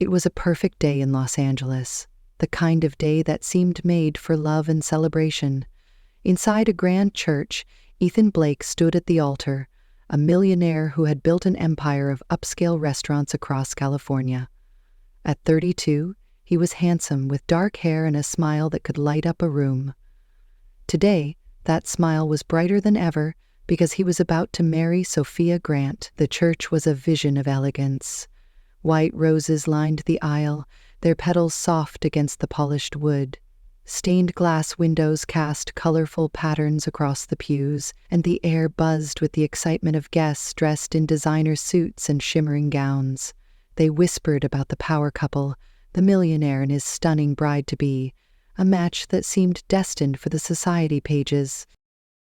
It was a perfect day in Los Angeles, the kind of day that seemed made for love and celebration. Inside a grand church, Ethan Blake stood at the altar, a millionaire who had built an empire of upscale restaurants across California. At 32, he was handsome with dark hair and a smile that could light up a room. Today, that smile was brighter than ever because he was about to marry Sophia Grant. The church was a vision of elegance. White roses lined the aisle, their petals soft against the polished wood. Stained glass windows cast colorful patterns across the pews, and the air buzzed with the excitement of guests dressed in designer suits and shimmering gowns. They whispered about the power couple, the millionaire and his stunning bride-to-be, a match that seemed destined for the society pages.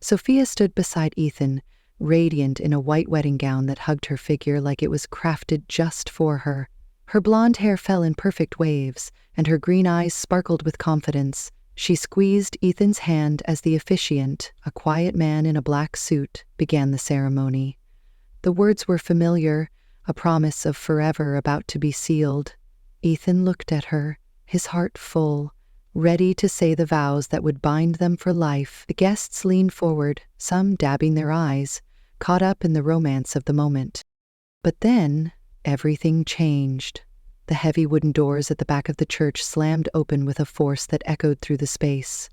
Sophia stood beside Ethan, radiant in a white wedding gown that hugged her figure like it was crafted just for her. Her blonde hair fell in perfect waves, and her green eyes sparkled with confidence. She squeezed Ethan's hand as the officiant, a quiet man in a black suit, began the ceremony. The words were familiar, a promise of forever about to be sealed. Ethan looked at her, his heart full, ready to say the vows that would bind them for life. The guests leaned forward, some dabbing their eyes, caught up in the romance of the moment. But then, everything changed. The heavy wooden doors at the back of the church slammed open with a force that echoed through the space.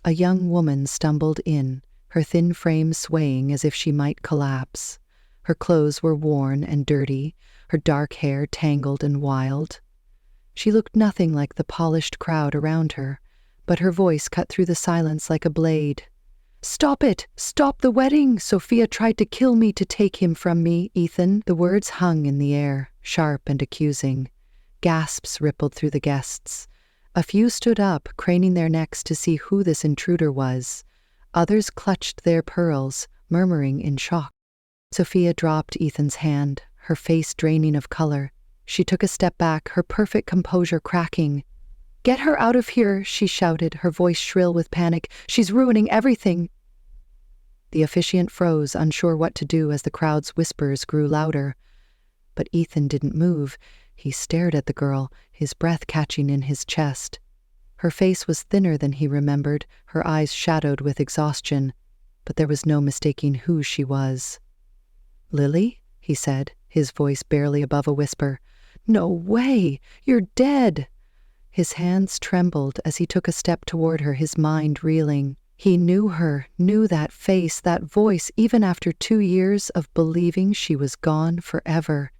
A young woman stumbled in, her thin frame swaying as if she might collapse. Her clothes were worn and dirty, her dark hair tangled and wild. She looked nothing like the polished crowd around her, but her voice cut through the silence like a blade. "Stop it! Stop the wedding! Sophia tried to kill me to take him from me, Ethan." The words hung in the air, sharp and accusing. Gasps rippled through the guests. A few stood up, craning their necks to see who this intruder was. Others clutched their pearls, murmuring in shock. Sophia dropped Ethan's hand, her face draining of color. She took a step back, her perfect composure cracking. "Get her out of here," she shouted, her voice shrill with panic. "She's ruining everything." The officiant froze, unsure what to do as the crowd's whispers grew louder. But Ethan didn't move. He stared at the girl, his breath catching in his chest. Her face was thinner than he remembered, her eyes shadowed with exhaustion, but there was no mistaking who she was. "Lily?" he said, his voice barely above a whisper. "No way! You're dead!" His hands trembled as he took a step toward her, his mind reeling. He knew her, knew that face, that voice, even after 2 years of believing she was gone forever.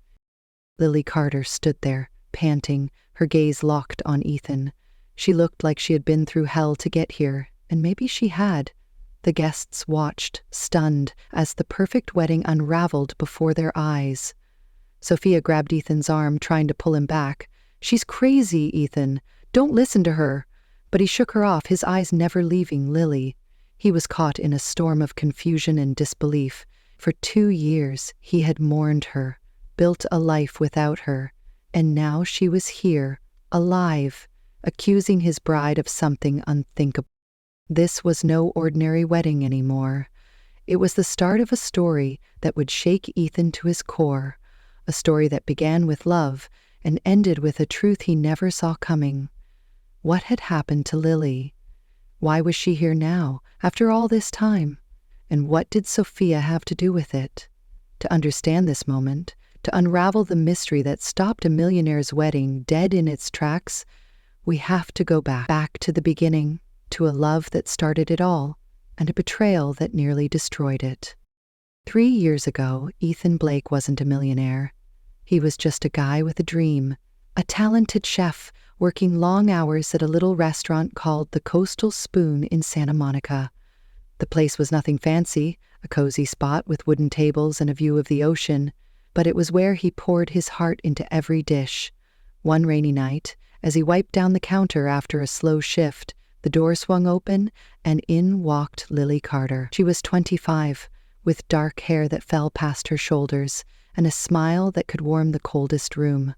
Lily Carter stood there, panting, her gaze locked on Ethan. She looked like she had been through hell to get here, and maybe she had. The guests watched, stunned, as the perfect wedding unraveled before their eyes. Sophia grabbed Ethan's arm, trying to pull him back. "She's crazy, Ethan. Don't listen to her." But he shook her off, his eyes never leaving Lily. He was caught in a storm of confusion and disbelief. For 2 years, he had mourned her, built a life without her, and now she was here, alive, accusing his bride of something unthinkable. This was no ordinary wedding anymore. It was the start of a story that would shake Ethan to his core, a story that began with love and ended with a truth he never saw coming. What had happened to Lily? Why was she here now, after all this time? And what did Sophia have to do with it? To understand this moment, to unravel the mystery that stopped a millionaire's wedding dead in its tracks, we have to go back to the beginning, to a love that started it all, and a betrayal that nearly destroyed it. 3 years ago, Ethan Blake wasn't a millionaire. He was just a guy with a dream, a talented chef working long hours at a little restaurant called the Coastal Spoon in Santa Monica. The place was nothing fancy, a cozy spot with wooden tables and a view of the ocean, but it was where he poured his heart into every dish. One rainy night, as he wiped down the counter after a slow shift, the door swung open, and in walked Lily Carter. She was 25, with dark hair that fell past her shoulders, and a smile that could warm the coldest room.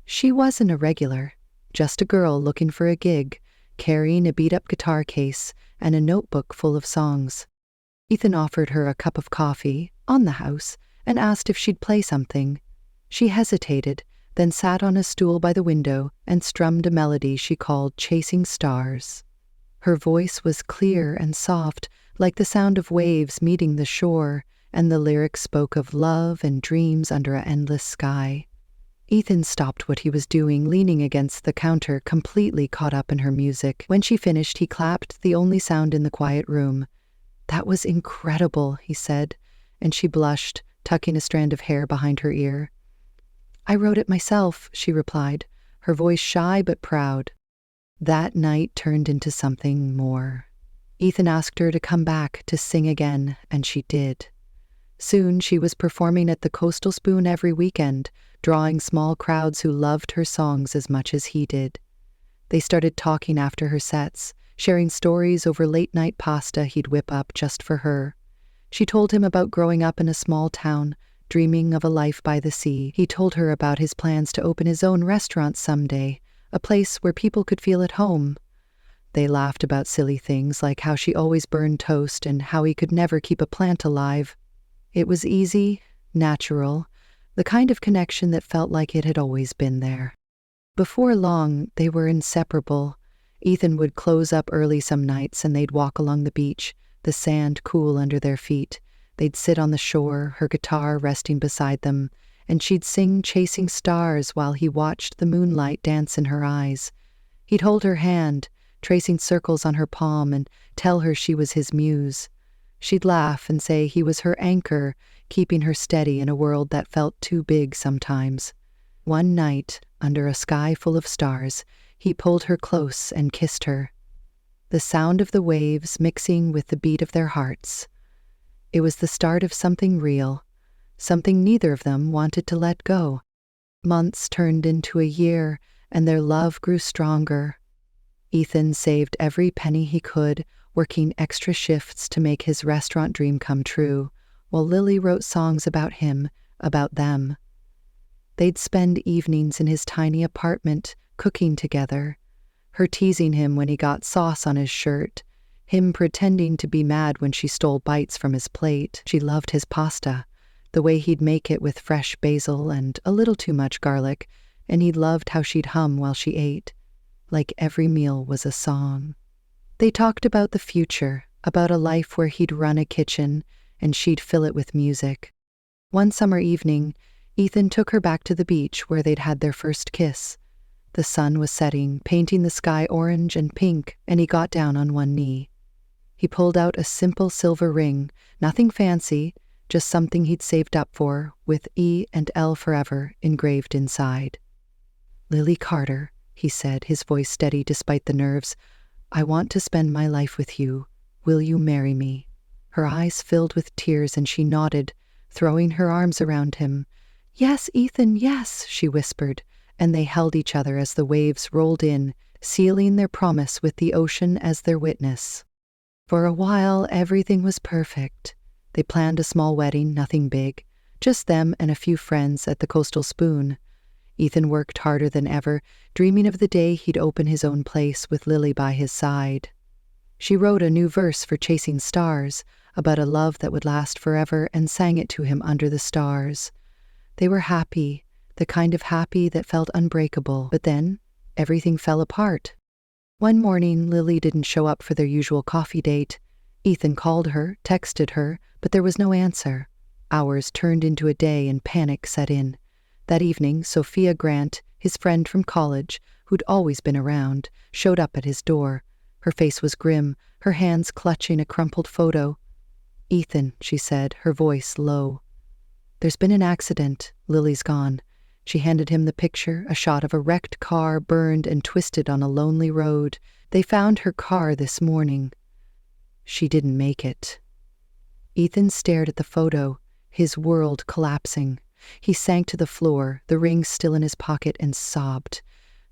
She wasn't a regular, just a girl looking for a gig, carrying a beat-up guitar case and a notebook full of songs. Ethan offered her a cup of coffee, on the house, and asked if she'd play something. She hesitated, then sat on a stool by the window and strummed a melody she called Chasing Stars. Her voice was clear and soft, like the sound of waves meeting the shore, and the lyrics spoke of love and dreams under an endless sky. Ethan stopped what he was doing, leaning against the counter, completely caught up in her music. When she finished, he clapped, the only sound in the quiet room. "That was incredible," he said, and she blushed, tucking a strand of hair behind her ear. "I wrote it myself," she replied, her voice shy but proud. That night turned into something more. Ethan asked her to come back to sing again, and she did. Soon she was performing at the Coastal Spoon every weekend, drawing small crowds who loved her songs as much as he did. They started talking after her sets, sharing stories over late-night pasta he'd whip up just for her. She told him about growing up in a small town, dreaming of a life by the sea. He told her about his plans to open his own restaurant someday, a place where people could feel at home. They laughed about silly things like how she always burned toast and how he could never keep a plant alive. It was easy, natural, the kind of connection that felt like it had always been there. Before long, they were inseparable. Ethan would close up early some nights and they'd walk along the beach, the sand cool under their feet. They'd sit on the shore, her guitar resting beside them, and she'd sing Chasing Stars while he watched the moonlight dance in her eyes. He'd hold her hand, tracing circles on her palm, and tell her she was his muse. She'd laugh and say he was her anchor, keeping her steady in a world that felt too big sometimes. One night, under a sky full of stars, he pulled her close and kissed her. The sound of the waves mixing with the beat of their hearts. It was the start of something real, something neither of them wanted to let go. Months turned into a year, and their love grew stronger. Ethan saved every penny he could, working extra shifts to make his restaurant dream come true, while Lily wrote songs about him, about them. They'd spend evenings in his tiny apartment, cooking together, her teasing him when he got sauce on his shirt, him pretending to be mad when she stole bites from his plate. She loved his pasta, the way he'd make it with fresh basil and a little too much garlic, and he loved how she'd hum while she ate, like every meal was a song. They talked about the future, about a life where he'd run a kitchen and she'd fill it with music. One summer evening, Ethan took her back to the beach where they'd had their first kiss. The sun was setting, painting the sky orange and pink, and he got down on one knee. He pulled out a simple silver ring, nothing fancy, just something he'd saved up for, with E and L forever engraved inside. "Lily Carter," he said, his voice steady despite the nerves, "I want to spend my life with you. Will you marry me?" Her eyes filled with tears and she nodded, throwing her arms around him. "Yes, Ethan, yes," she whispered, and they held each other as the waves rolled in, sealing their promise with the ocean as their witness. For a while, everything was perfect. They planned a small wedding, nothing big, just them and a few friends at the Coastal Spoon. Ethan worked harder than ever, dreaming of the day he'd open his own place with Lily by his side. She wrote a new verse for Chasing Stars, about a love that would last forever, and sang it to him under the stars. They were happy, the kind of happy that felt unbreakable, but then everything fell apart. One morning, Lily didn't show up for their usual coffee date. Ethan called her, texted her, but there was no answer. Hours turned into a day and panic set in. That evening, Sophia Grant, his friend from college, who'd always been around, showed up at his door. Her face was grim, her hands clutching a crumpled photo. "Ethan," she said, her voice low. "There's been an accident. Lily's gone." She handed him the picture, a shot of a wrecked car burned and twisted on a lonely road. "They found her car this morning. She didn't make it." Ethan stared at the photo, his world collapsing. He sank to the floor, the ring still in his pocket, and sobbed.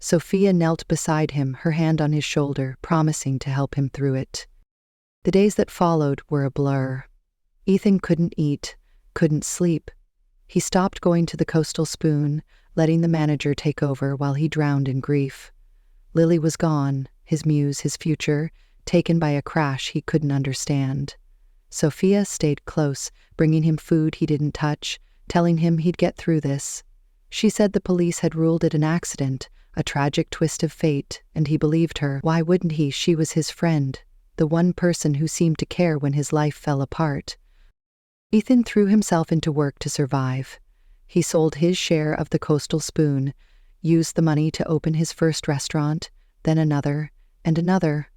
Sophia knelt beside him, her hand on his shoulder, promising to help him through it. The days that followed were a blur. Ethan couldn't eat, couldn't sleep. He stopped going to the Coastal Spoon, letting the manager take over while he drowned in grief. Lily was gone, his muse, his future, taken by a crash he couldn't understand. Sophia stayed close, bringing him food he didn't touch, telling him he'd get through this. She said the police had ruled it an accident, a tragic twist of fate, and he believed her. Why wouldn't he? She was his friend, the one person who seemed to care when his life fell apart. Ethan threw himself into work to survive. He sold his share of the Coastal Spoon, used the money to open his first restaurant, then another, and another.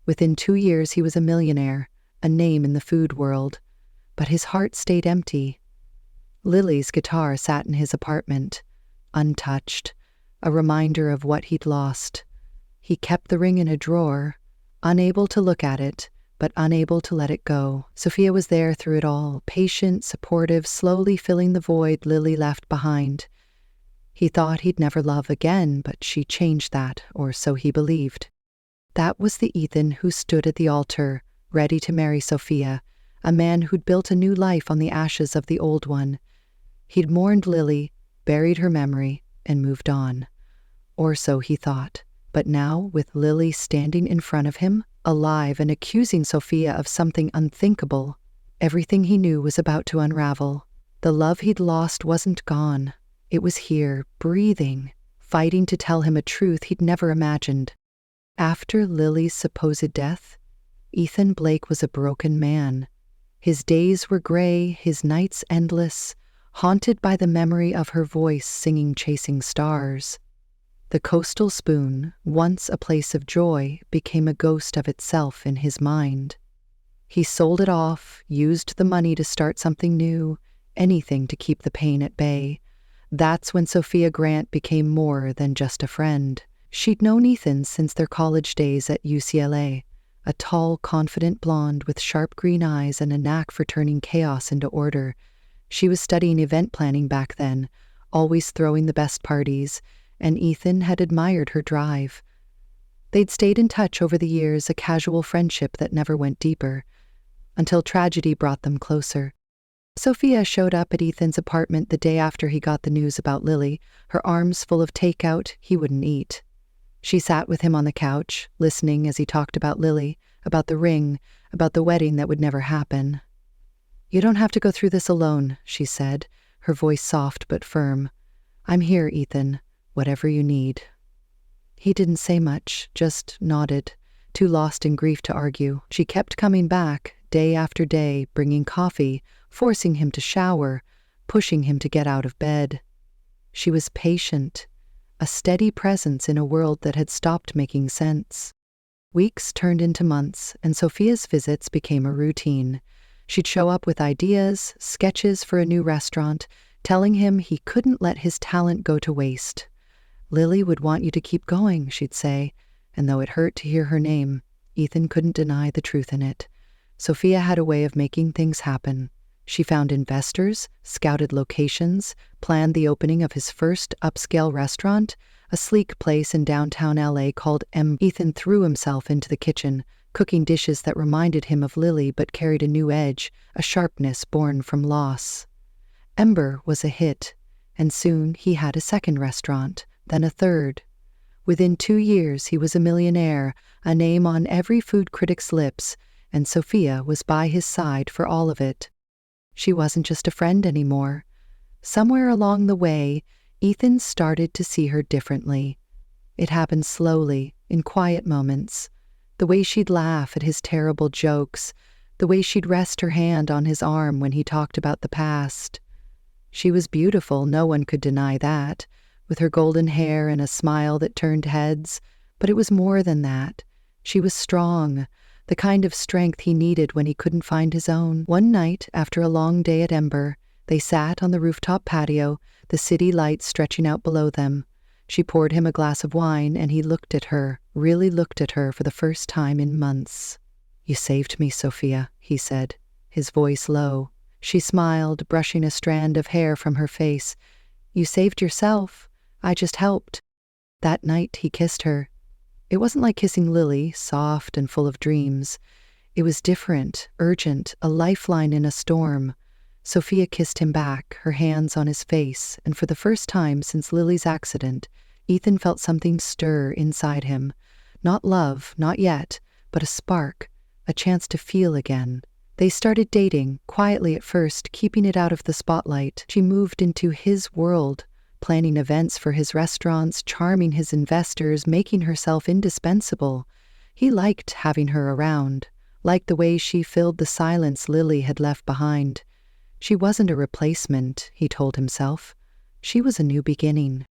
Within 2 years he was a millionaire, a name in the food world. But his heart stayed empty. Lily's guitar sat in his apartment, untouched, a reminder of what he'd lost. He kept the ring in a drawer, unable to look at it, but unable to let it go. Sophia was there through it all, patient, supportive, slowly filling the void Lily left behind. He thought he'd never love again, but she changed that, or so he believed. That was the Ethan who stood at the altar, ready to marry Sophia, a man who'd built a new life on the ashes of the old one. He'd mourned Lily, buried her memory, and moved on. Or so he thought. But now, with Lily standing in front of him, alive and accusing Sophia of something unthinkable, everything he knew was about to unravel. The love he'd lost wasn't gone. It was here, breathing, fighting to tell him a truth he'd never imagined. After Lily's supposed death, Ethan Blake was a broken man. His days were gray, his nights endless, haunted by the memory of her voice singing Chasing Stars. The Coastal Spoon, once a place of joy, became a ghost of itself in his mind. He sold it off, used the money to start something new, anything to keep the pain at bay. That's when Sophia Grant became more than just a friend. She'd known Ethan since their college days at UCLA, a tall, confident blonde with sharp green eyes and a knack for turning chaos into order. She was studying event planning back then, always throwing the best parties, and Ethan had admired her drive. They'd stayed in touch over the years, a casual friendship that never went deeper, until tragedy brought them closer. Sophia showed up at Ethan's apartment the day after he got the news about Lily, her arms full of takeout he wouldn't eat. She sat with him on the couch, listening as he talked about Lily, about the ring, about the wedding that would never happen. "You don't have to go through this alone," she said, her voice soft but firm. "I'm here, Ethan, whatever you need." He didn't say much, just nodded, too lost in grief to argue. She kept coming back, day after day, bringing coffee, forcing him to shower, pushing him to get out of bed. She was patient, a steady presence in a world that had stopped making sense. Weeks turned into months, and Sophia's visits became a routine. She'd show up with ideas, sketches for a new restaurant, telling him he couldn't let his talent go to waste. "Lily would want you to keep going," she'd say, and though it hurt to hear her name, Ethan couldn't deny the truth in it. Sophia had a way of making things happen. She found investors, scouted locations, planned the opening of his first upscale restaurant, a sleek place in downtown LA called Ethan threw himself into the kitchen, cooking dishes that reminded him of Lily but carried a new edge, a sharpness born from loss. Ember was a hit, and soon he had a second restaurant, then a third. Within 2 years he was a millionaire, a name on every food critic's lips, and Sophia was by his side for all of it. She wasn't just a friend anymore. Somewhere along the way, Ethan started to see her differently. It happened slowly, in quiet moments. The way she'd laugh at his terrible jokes, the way she'd rest her hand on his arm when he talked about the past. She was beautiful, no one could deny that, with her golden hair and a smile that turned heads, but it was more than that. She was strong, the kind of strength he needed when he couldn't find his own. One night, after a long day at Ember, they sat on the rooftop patio, the city lights stretching out below them. She poured him a glass of wine, and he looked at her, really looked at her for the first time in months. "You saved me, Sophia," he said, his voice low. She smiled, brushing a strand of hair from her face. "You saved yourself. I just helped." That night he kissed her. It wasn't like kissing Lily, soft and full of dreams. It was different, urgent, a lifeline in a storm. Sophia kissed him back, her hands on his face, and for the first time since Lily's accident, Ethan felt something stir inside him. Not love, not yet, but a spark, a chance to feel again. They started dating, quietly at first, keeping it out of the spotlight. She moved into his world, planning events for his restaurants, charming his investors, making herself indispensable. He liked having her around, liked the way she filled the silence Lily had left behind. She wasn't a replacement, he told himself. She was a new beginning.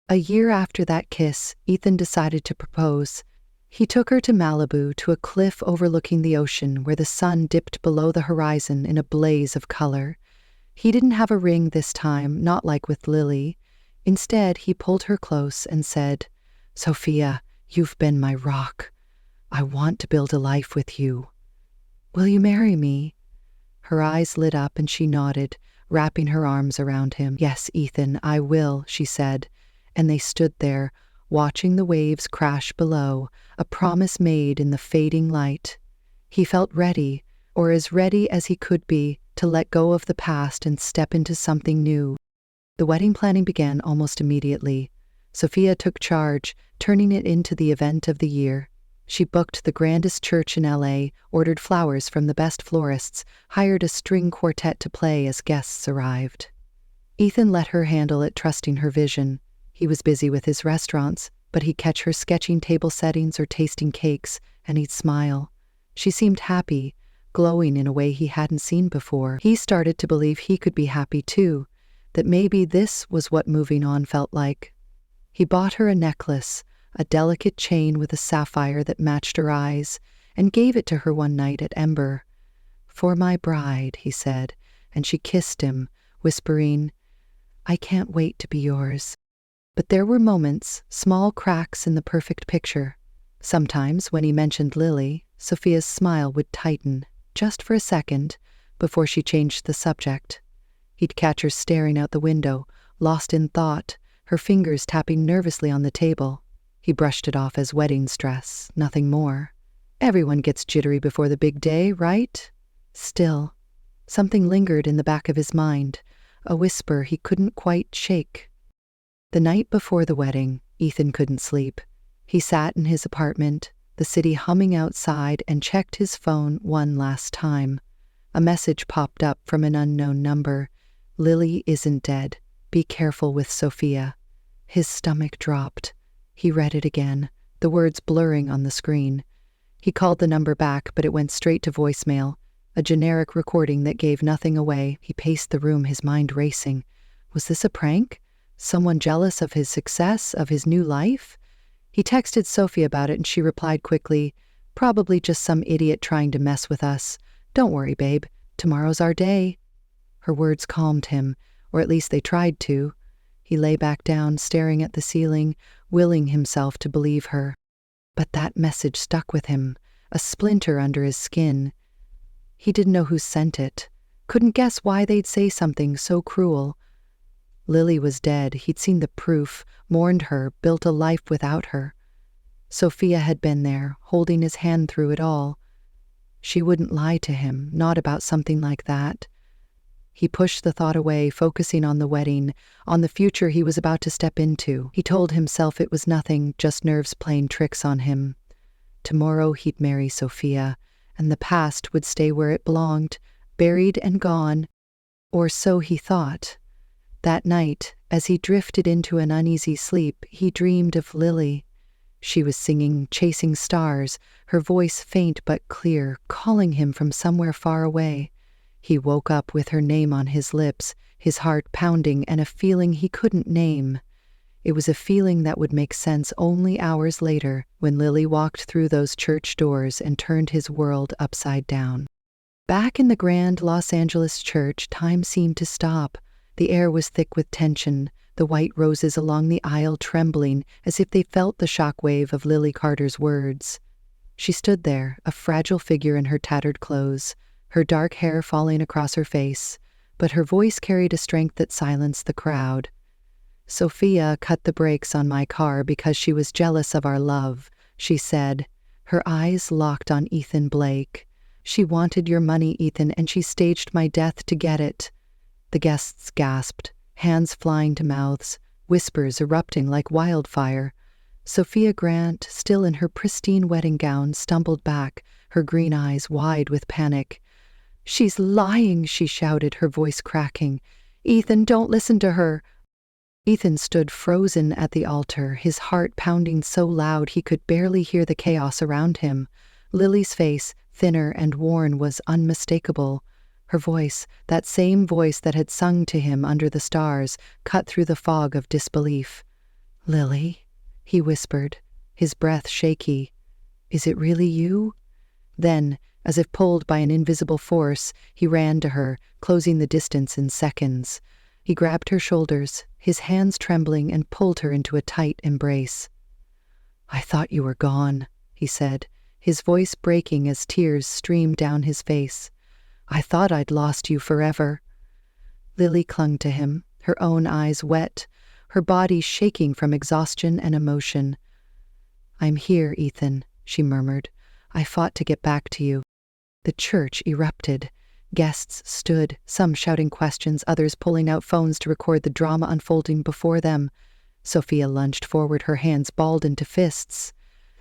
A year after that kiss, Ethan decided to propose. He took her to Malibu, to a cliff overlooking the ocean where the sun dipped below the horizon in a blaze of color. He didn't have a ring this time, not like with Lily. Instead, he pulled her close and said, "Sophia, you've been my rock. I want to build a life with you. Will you marry me?" Her eyes lit up and she nodded, wrapping her arms around him. "Yes, Ethan, I will," she said, and they stood there, watching the waves crash below, a promise made in the fading light. He felt ready, or as ready as he could be, to let go of the past and step into something new. The wedding planning began almost immediately. Sophia took charge, turning it into the event of the year. She booked the grandest church in LA, ordered flowers from the best florists, hired a string quartet to play as guests arrived. Ethan let her handle it, trusting her vision. He was busy with his restaurants, but he'd catch her sketching table settings or tasting cakes, and he'd smile. She seemed happy, glowing in a way he hadn't seen before. He started to believe he could be happy too, that maybe this was what moving on felt like. He bought her a necklace, a delicate chain with a sapphire that matched her eyes, and gave it to her one night at Ember. "For my bride," he said, and she kissed him, whispering, "I can't wait to be yours." But there were moments, small cracks in the perfect picture. Sometimes, when he mentioned Lily, Sophia's smile would tighten, just for a second, before she changed the subject. He'd catch her staring out the window, lost in thought, her fingers tapping nervously on the table. He brushed it off as wedding stress, nothing more. Everyone gets jittery before the big day, right? Still, something lingered in the back of his mind, a whisper he couldn't quite shake. The night before the wedding, Ethan couldn't sleep. He sat in his apartment, the city humming outside, and checked his phone one last time. A message popped up from an unknown number. "Lily isn't dead. Be careful with Sophia." His stomach dropped. He read it again, the words blurring on the screen. He called the number back, but it went straight to voicemail, a generic recording that gave nothing away. He paced the room, his mind racing. Was this a prank? Someone jealous of his success, of his new life? He texted Sophie about it and she replied quickly, "Probably just some idiot trying to mess with us. Don't worry, babe. Tomorrow's our day." Her words calmed him, or at least they tried to. He lay back down, staring at the ceiling, willing himself to believe her. But that message stuck with him, a splinter under his skin. He didn't know who sent it, couldn't guess why they'd say something so cruel. Lily was dead. He'd seen the proof, mourned her, built a life without her. Sophia had been there, holding his hand through it all. She wouldn't lie to him, not about something like that. He pushed the thought away, focusing on the wedding, on the future he was about to step into. He told himself it was nothing, just nerves playing tricks on him. Tomorrow he'd marry Sophia, and the past would stay where it belonged, buried and gone. Or so he thought. That night, as he drifted into an uneasy sleep, he dreamed of Lily. She was singing Chasing Stars, her voice faint but clear, calling him from somewhere far away. He woke up with her name on his lips, his heart pounding, and a feeling he couldn't name. It was a feeling that would make sense only hours later, when Lily walked through those church doors and turned his world upside down. Back in the grand Los Angeles church, time seemed to stop. The air was thick with tension, the white roses along the aisle trembling as if they felt the shockwave of Lily Carter's words. She stood there, a fragile figure in her tattered clothes, her dark hair falling across her face, but her voice carried a strength that silenced the crowd. "Sophia cut the brakes on my car because she was jealous of our love," she said, her eyes locked on Ethan Blake. "She wanted your money, Ethan, and she staged my death to get it." The guests gasped, hands flying to mouths, whispers erupting like wildfire. Sophia Grant, still in her pristine wedding gown, stumbled back, her green eyes wide with panic. "She's lying," she shouted, her voice cracking. "Ethan, don't listen to her." Ethan stood frozen at the altar, his heart pounding so loud he could barely hear the chaos around him. Lily's face, thinner and worn, was unmistakable. Her voice, that same voice that had sung to him under the stars, cut through the fog of disbelief. "Lily," he whispered, his breath shaky. "Is it really you?" Then, as if pulled by an invisible force, he ran to her, closing the distance in seconds. He grabbed her shoulders, his hands trembling, and pulled her into a tight embrace. "I thought you were gone," he said, his voice breaking as tears streamed down his face. "I thought I'd lost you forever." Lily clung to him, her own eyes wet, her body shaking from exhaustion and emotion. "I'm here, Ethan," she murmured. "I fought to get back to you." The church erupted. Guests stood, some shouting questions, others pulling out phones to record the drama unfolding before them. Sophia lunged forward, her hands balled into fists.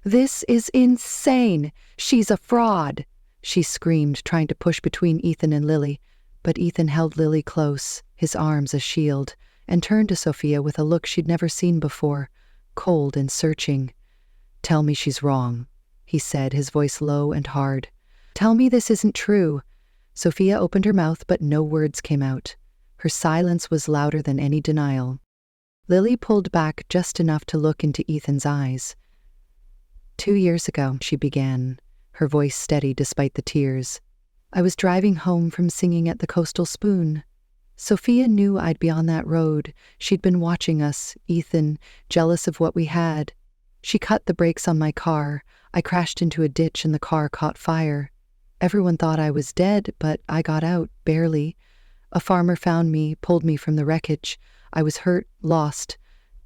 "This is insane! She's a fraud!" she screamed, trying to push between Ethan and Lily. But Ethan held Lily close, his arms a shield, and turned to Sophia with a look she'd never seen before, cold and searching. "Tell me she's wrong," he said, his voice low and hard. "Tell me this isn't true." Sophia opened her mouth, but no words came out. Her silence was louder than any denial. Lily pulled back just enough to look into Ethan's eyes. "2 years ago," she began, her voice steady despite the tears, "I was driving home from singing at the Coastal Spoon. Sophia knew I'd be on that road. She'd been watching us, Ethan, jealous of what we had. She cut the brakes on my car. I crashed into a ditch and the car caught fire. Everyone thought I was dead, but I got out, barely. A farmer found me, pulled me from the wreckage. I was hurt, lost,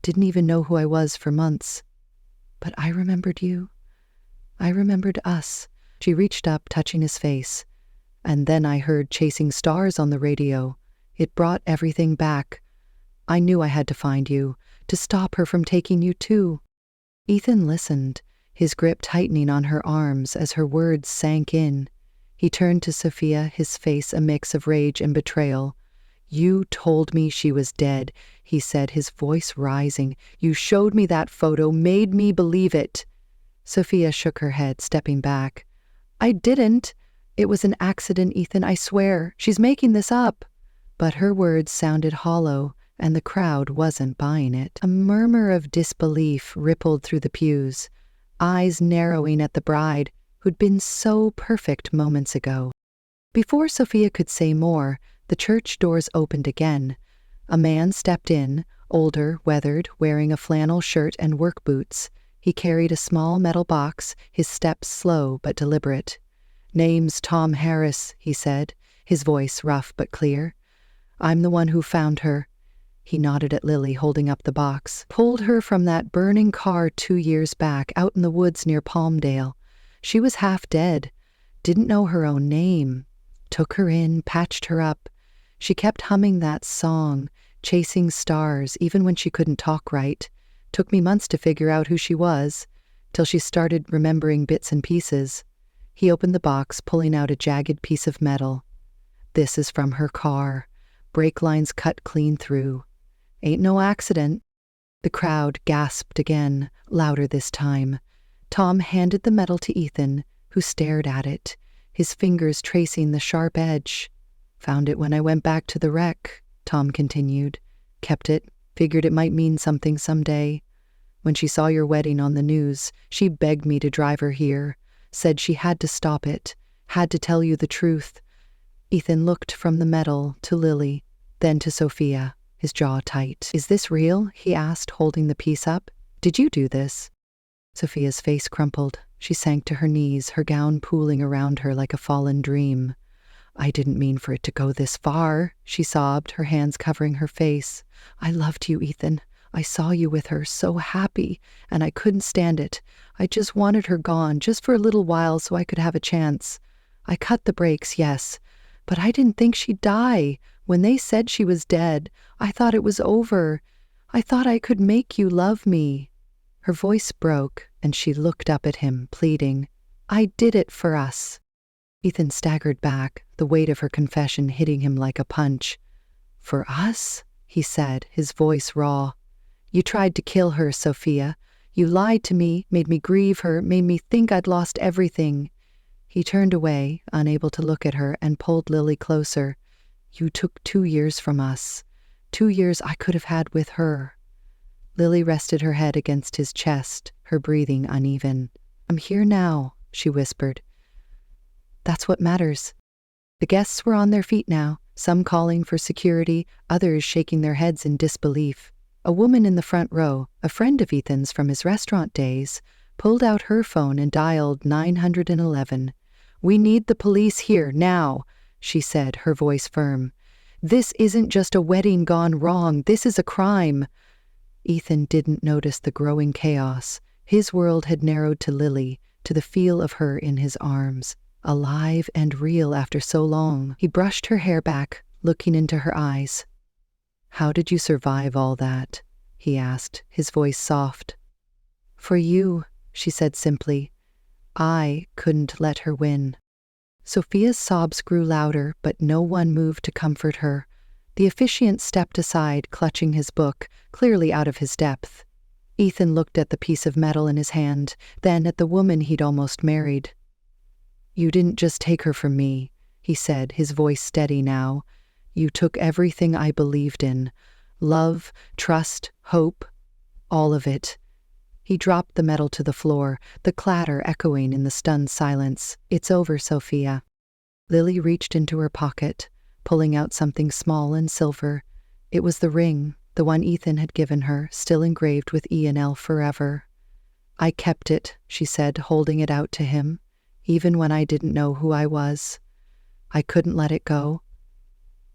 didn't even know who I was for months. But I remembered you. I remembered us." She reached up, touching his face. "And then I heard Chasing Stars on the radio. It brought everything back. I knew I had to find you, to stop her from taking you too." Ethan listened, his grip tightening on her arms as her words sank in. He turned to Sophia, his face a mix of rage and betrayal. "You told me she was dead," he said, his voice rising. "You showed me that photo, made me believe it." Sophia shook her head, stepping back. "I didn't. It was an accident, Ethan, I swear. She's making this up." But her words sounded hollow, and the crowd wasn't buying it. A murmur of disbelief rippled through the pews, eyes narrowing at the bride, who'd been so perfect moments ago. Before Sophia could say more, the church doors opened again. A man stepped in, older, weathered, wearing a flannel shirt and work boots. He carried a small metal box, his steps slow but deliberate. "Name's Tom Harris," he said, his voice rough but clear. "I'm the one who found her." He nodded at Lily, holding up the box. "Pulled her from that burning car 2 years back, out in the woods near Palmdale. She was half dead, didn't know her own name. Took her in, patched her up. She kept humming that song, Chasing Stars, even when she couldn't talk right. Took me months to figure out who she was, till she started remembering bits and pieces." He opened the box, pulling out a jagged piece of metal. "This is from her car. Brake lines cut clean through. Ain't no accident." The crowd gasped again, louder this time. Tom handed the metal to Ethan, who stared at it, his fingers tracing the sharp edge. "Found it when I went back to the wreck," Tom continued. "Kept it, figured it might mean something someday. When she saw your wedding on the news, she begged me to drive her here, said she had to stop it, had to tell you the truth." Ethan looked from the metal to Lily, then to Sophia, his jaw tight. "Is this real?" he asked, holding the piece up. "Did you do this?" Sophia's face crumpled. She sank to her knees, her gown pooling around her like a fallen dream. "I didn't mean for it to go this far," she sobbed, her hands covering her face. "I loved you, Ethan. I saw you with her, so happy, and I couldn't stand it. I just wanted her gone, just for a little while so I could have a chance. I cut the brakes, yes, but I didn't think she'd die. When they said she was dead, I thought it was over. I thought I could make you love me." Her voice broke, and she looked up at him, pleading. "I did it for us." Ethan staggered back, the weight of her confession hitting him like a punch. "For us?" he said, his voice raw. You tried to kill her, Sophia. You lied to me, made me grieve her, made me think I'd lost everything. He turned away, unable to look at her, and pulled Lily closer. You took 2 years from us. 2 years I could have had with her. Lily rested her head against his chest, her breathing uneven. I'm here now, she whispered. That's what matters. The guests were on their feet now, some calling for security, others shaking their heads in disbelief. A woman in the front row, a friend of Ethan's from his restaurant days, pulled out her phone and dialed 911. We need the police here, now, she said, her voice firm. This isn't just a wedding gone wrong, this is a crime. Ethan didn't notice the growing chaos. His world had narrowed to Lily, to the feel of her in his arms. Alive and real after so long. He brushed her hair back, looking into her eyes. How did you survive all that? He asked, his voice soft. For you, she said simply. I couldn't let her win. Sophia's sobs grew louder, but no one moved to comfort her. The officiant stepped aside, clutching his book, clearly out of his depth. Ethan looked at the piece of metal in his hand, then at the woman he'd almost married. You didn't just take her from me, he said, his voice steady now. You took everything I believed in. Love, trust, hope, all of it. He dropped the metal to the floor, the clatter echoing in the stunned silence. It's over, Sophia. Lily reached into her pocket, pulling out something small and silver. It was the ring, the one Ethan had given her, still engraved with E and L forever. I kept it, she said, holding it out to him, even when I didn't know who I was. I couldn't let it go.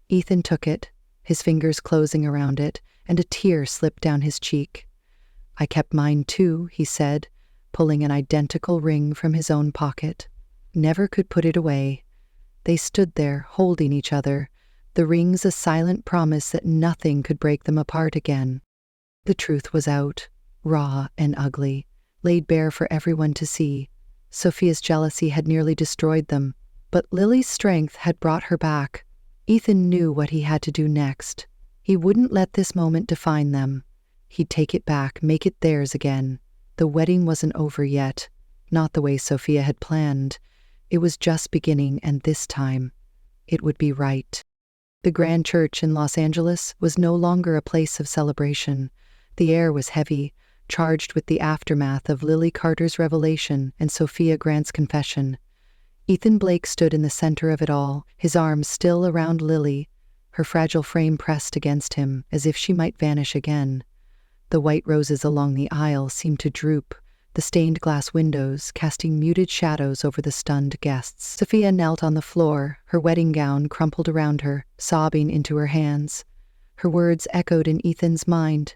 Ethan took it, his fingers closing around it, and a tear slipped down his cheek. I kept mine too, he said, pulling an identical ring from his own pocket. Never could put it away. They stood there, holding each other, the rings a silent promise that nothing could break them apart again. The truth was out, raw and ugly, laid bare for everyone to see. Sophia's jealousy had nearly destroyed them, but Lily's strength had brought her back. Ethan knew what he had to do next. He wouldn't let this moment define them. He'd take it back, make it theirs again. The wedding wasn't over yet, not the way Sophia had planned. It was just beginning, and this time, it would be right. The grand church in Los Angeles was no longer a place of celebration. The air was heavy, charged with the aftermath of Lily Carter's revelation and Sophia Grant's confession. Ethan Blake stood in the center of it all, his arms still around Lily, her fragile frame pressed against him, as if she might vanish again. The white roses along the aisle seemed to droop, the stained glass windows casting muted shadows over the stunned guests. Sophia knelt on the floor, her wedding gown crumpled around her, sobbing into her hands. Her words echoed in Ethan's mind.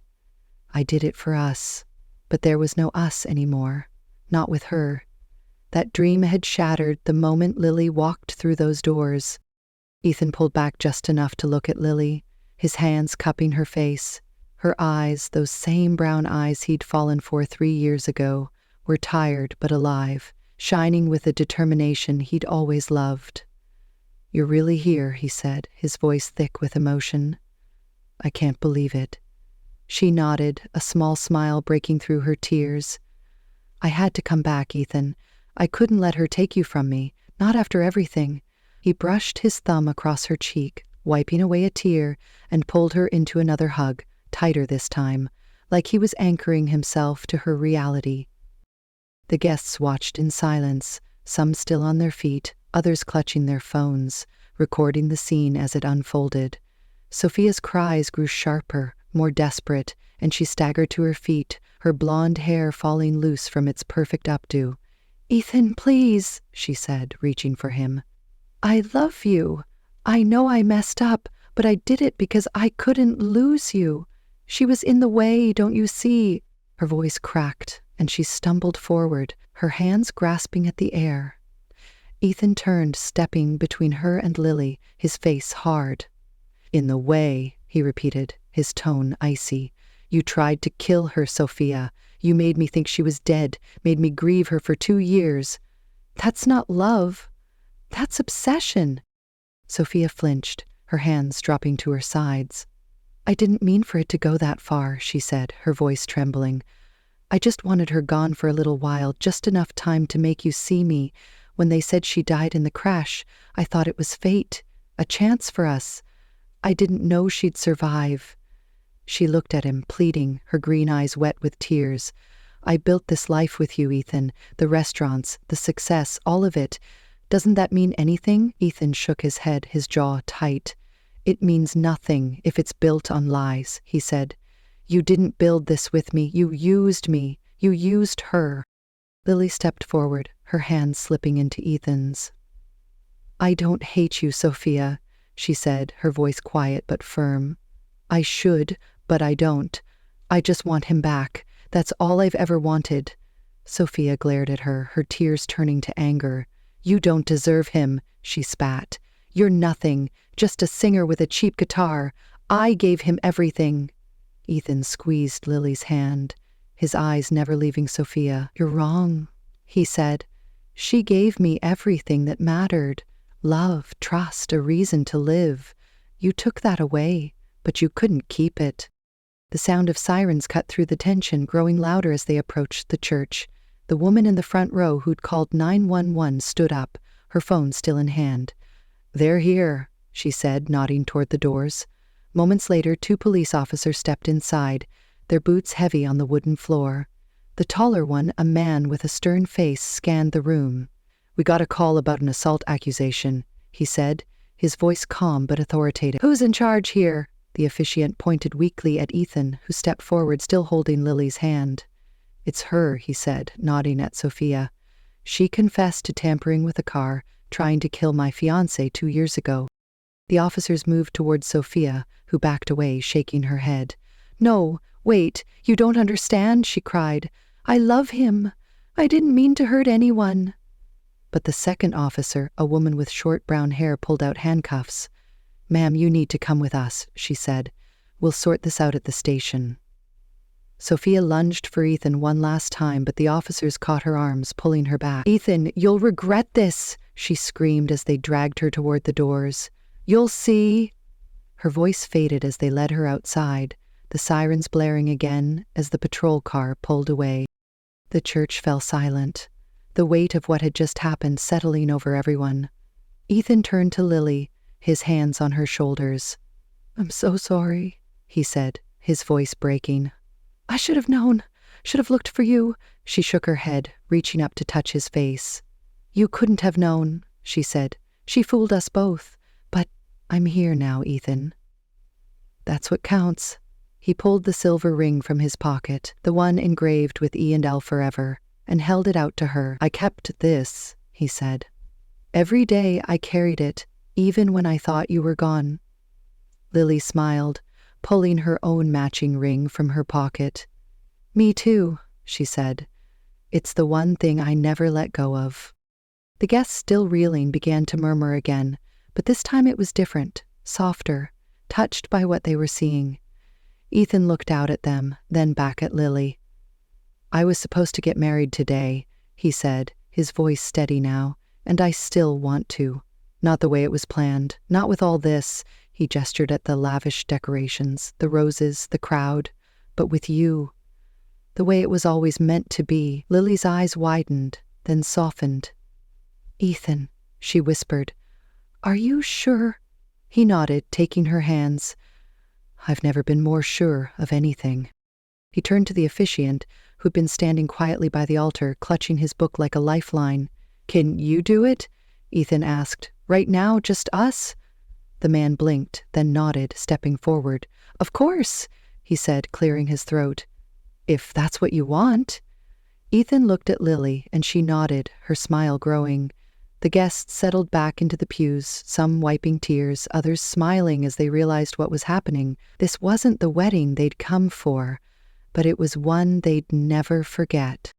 I did it for us, but there was no us anymore, not with her. That dream had shattered the moment Lily walked through those doors. Ethan pulled back just enough to look at Lily, his hands cupping her face. Her eyes, those same brown eyes he'd fallen for 3 years ago, were tired but alive, shining with a determination he'd always loved. You're really here, he said, his voice thick with emotion. I can't believe it. She nodded, a small smile breaking through her tears. I had to come back, Ethan. I couldn't let her take you from me, not after everything. He brushed his thumb across her cheek, wiping away a tear, and pulled her into another hug, tighter this time, like he was anchoring himself to her reality. The guests watched in silence, some still on their feet, others clutching their phones, recording the scene as it unfolded. Sophia's cries grew sharper, more desperate, and she staggered to her feet, her blonde hair falling loose from its perfect updo. Ethan, please, she said, reaching for him. I love you. I know I messed up, but I did it because I couldn't lose you. She was in the way, don't you see? Her voice cracked, and she stumbled forward, her hands grasping at the air. Ethan turned, stepping between her and Lily, his face hard. In the way, he repeated, his tone icy. You tried to kill her, Sophia. You made me think she was dead, made me grieve her for 2 years. That's not love. That's obsession. Sophia flinched, her hands dropping to her sides. I didn't mean for it to go that far, she said, her voice trembling. I just wanted her gone for a little while, just enough time to make you see me. When they said she died in the crash, I thought it was fate, a chance for us. I didn't know she'd survive. She looked at him, pleading, her green eyes wet with tears. I built this life with you, Ethan. The restaurants, the success, all of it. Doesn't that mean anything? Ethan shook his head, his jaw tight. It means nothing if it's built on lies, he said. You didn't build this with me. You used me. You used her. Lily stepped forward, her hands slipping into Ethan's. I don't hate you, Sophia, she said, her voice quiet but firm. I should, but I don't. I just want him back. That's all I've ever wanted. Sophia glared at her, her tears turning to anger. You don't deserve him, she spat. You're nothing, just a singer with a cheap guitar. I gave him everything. Ethan squeezed Lily's hand, his eyes never leaving Sophia. You're wrong, he said. She gave me everything that mattered. Love, trust, a reason to live. You took that away, but you couldn't keep it. The sound of sirens cut through the tension, growing louder as they approached the church. The woman in the front row who'd called 911 stood up, her phone still in hand. They're here, she said, nodding toward the doors. Moments later, 2 police officers stepped inside, their boots heavy on the wooden floor. The taller one, a man with a stern face, scanned the room. We got a call about an assault accusation, he said, his voice calm but authoritative. Who's in charge here? The officiant pointed weakly at Ethan, who stepped forward, still holding Lily's hand. It's her, he said, nodding at Sophia. She confessed to tampering with a car, trying to kill my fiancé 2 years ago. The officers moved towards Sophia, who backed away, shaking her head. No, wait, you don't understand, she cried. I love him. I didn't mean to hurt anyone. But the second officer, a woman with short brown hair, pulled out handcuffs. Ma'am, you need to come with us, she said. We'll sort this out at the station. Sophia lunged for Ethan one last time, but the officers caught her arms, pulling her back. Ethan, you'll regret this, she screamed as they dragged her toward the doors. You'll see. Her voice faded as they led her outside, the sirens blaring again as the patrol car pulled away. The church fell silent, the weight of what had just happened settling over everyone. Ethan turned to Lily, his hands on her shoulders. I'm so sorry, he said, his voice breaking. I should have known, should have looked for you. She shook her head, reaching up to touch his face. You couldn't have known, she said. She fooled us both. But I'm here now, Ethan. That's what counts. He pulled the silver ring from his pocket, the one engraved with E and L forever, and held it out to her. I kept this, he said. Every day I carried it, even when I thought you were gone. Lily smiled, pulling her own matching ring from her pocket. Me too, she said. It's the one thing I never let go of. The guests, still reeling, began to murmur again, but this time it was different, softer, touched by what they were seeing. Ethan looked out at them, then back at Lily. I was supposed to get married today, he said, his voice steady now, and I still want to. Not the way it was planned, not with all this. He gestured at the lavish decorations, the roses, the crowd, but with you. The way it was always meant to be. Lily's eyes widened, then softened. Ethan, she whispered, are you sure? He nodded, taking her hands. I've never been more sure of anything. He turned to the officiant, who'd been standing quietly by the altar, clutching his book like a lifeline. Can you do it? Ethan asked. Right now, just us? The man blinked, then nodded, stepping forward. Of course, he said, clearing his throat. If that's what you want. Ethan looked at Lily, and she nodded, her smile growing. The guests settled back into the pews, some wiping tears, others smiling as they realized what was happening. This wasn't the wedding they'd come for, but it was one they'd never forget.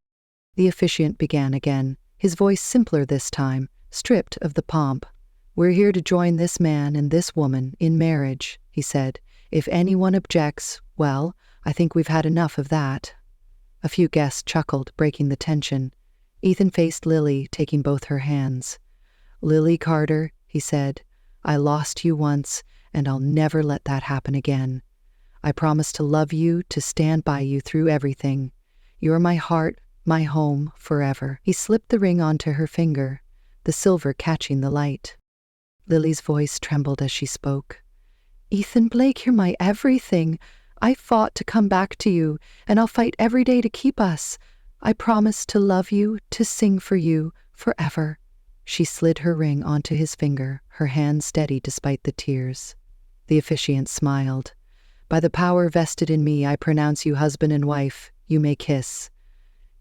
The officiant began again, his voice simpler this time, stripped of the pomp. We're here to join this man and this woman in marriage, he said. If anyone objects, well, I think we've had enough of that. A few guests chuckled, breaking the tension. Ethan faced Lily, taking both her hands. Lily Carter, he said, I lost you once, and I'll never let that happen again. I promise to love you, to stand by you through everything. You're my heart, my home, forever." He slipped the ring onto her finger, the silver catching the light. Lily's voice trembled as she spoke. "Ethan Blake, you're my everything. I fought to come back to you, and I'll fight every day to keep us. I promise to love you, to sing for you, forever." She slid her ring onto his finger, her hand steady despite the tears. The officiant smiled. "By the power vested in me, I pronounce you husband and wife. You may kiss."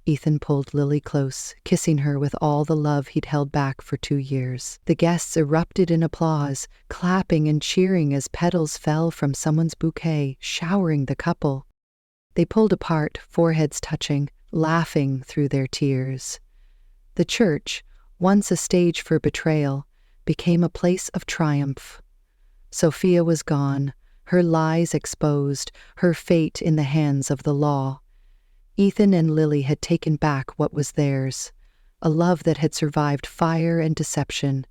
Ethan pulled Lily close, kissing her with all the love he'd held back for 2 years. The guests erupted in applause, clapping and cheering as petals fell from someone's bouquet, showering the couple. They pulled apart, foreheads touching, laughing through their tears. The church, once a stage for betrayal, became a place of triumph. Sophia was gone, her lies exposed, her fate in the hands of the law. Ethan and Lily had taken back what was theirs, a love that had survived fire and deception.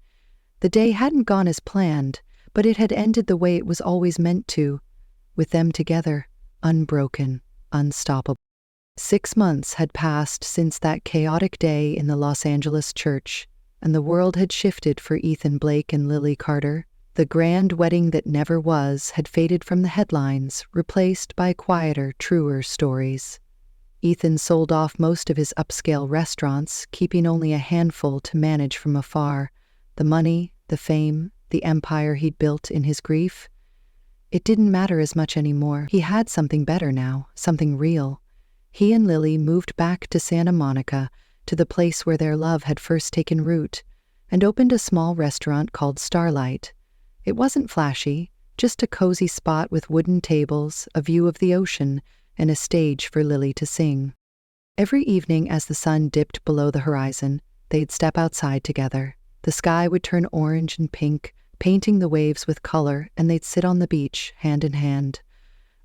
The day hadn't gone as planned, but it had ended the way it was always meant to, with them together, unbroken, unstoppable. 6 months had passed since that chaotic day in the Los Angeles church, and the world had shifted for Ethan Blake and Lily Carter. The grand wedding that never was had faded from the headlines, replaced by quieter, truer stories. Ethan sold off most of his upscale restaurants, keeping only a handful to manage from afar. The money, the fame, the empire he'd built in his grief. It didn't matter as much anymore. He had something better now, something real. He and Lily moved back to Santa Monica, to the place where their love had first taken root, and opened a small restaurant called Starlight. It wasn't flashy, just a cozy spot with wooden tables, a view of the ocean, and a stage for Lily to sing. Every evening as the sun dipped below the horizon, they'd step outside together. The sky would turn orange and pink, painting the waves with color, and they'd sit on the beach, hand in hand.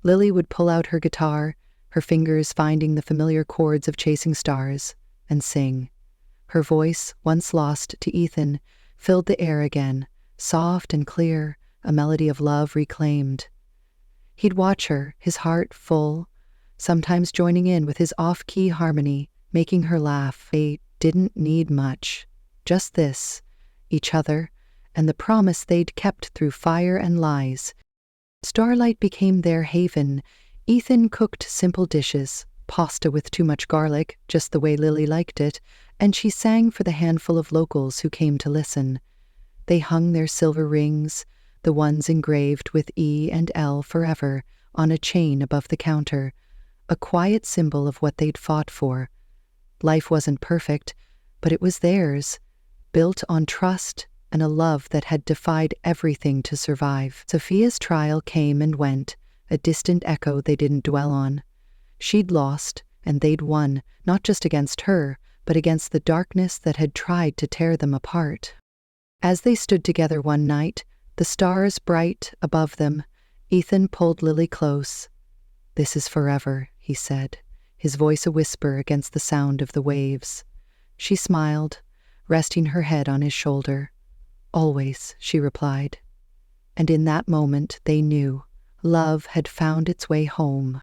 Lily would pull out her guitar, her fingers finding the familiar chords of Chasing Stars, and sing. Her voice, once lost to Ethan, filled the air again, soft and clear, a melody of love reclaimed. He'd watch her, his heart full, sometimes joining in with his off-key harmony, making her laugh. They didn't need much, just this, each other, and the promise they'd kept through fire and lies. Starlight became their haven. Ethan cooked simple dishes, pasta with too much garlic, just the way Lily liked it, and she sang for the handful of locals who came to listen. They hung their silver rings, the ones engraved with E and L forever, on a chain above the counter, a quiet symbol of what they'd fought for. Life wasn't perfect, but it was theirs, built on trust and a love that had defied everything to survive. Sophia's trial came and went, a distant echo they didn't dwell on. She'd lost, and they'd won, not just against her, but against the darkness that had tried to tear them apart. As they stood together one night, the stars bright above them, Ethan pulled Lily close. "This is forever," he said, his voice a whisper against the sound of the waves. She smiled, resting her head on his shoulder. "Always," she replied. And in that moment they knew love had found its way home.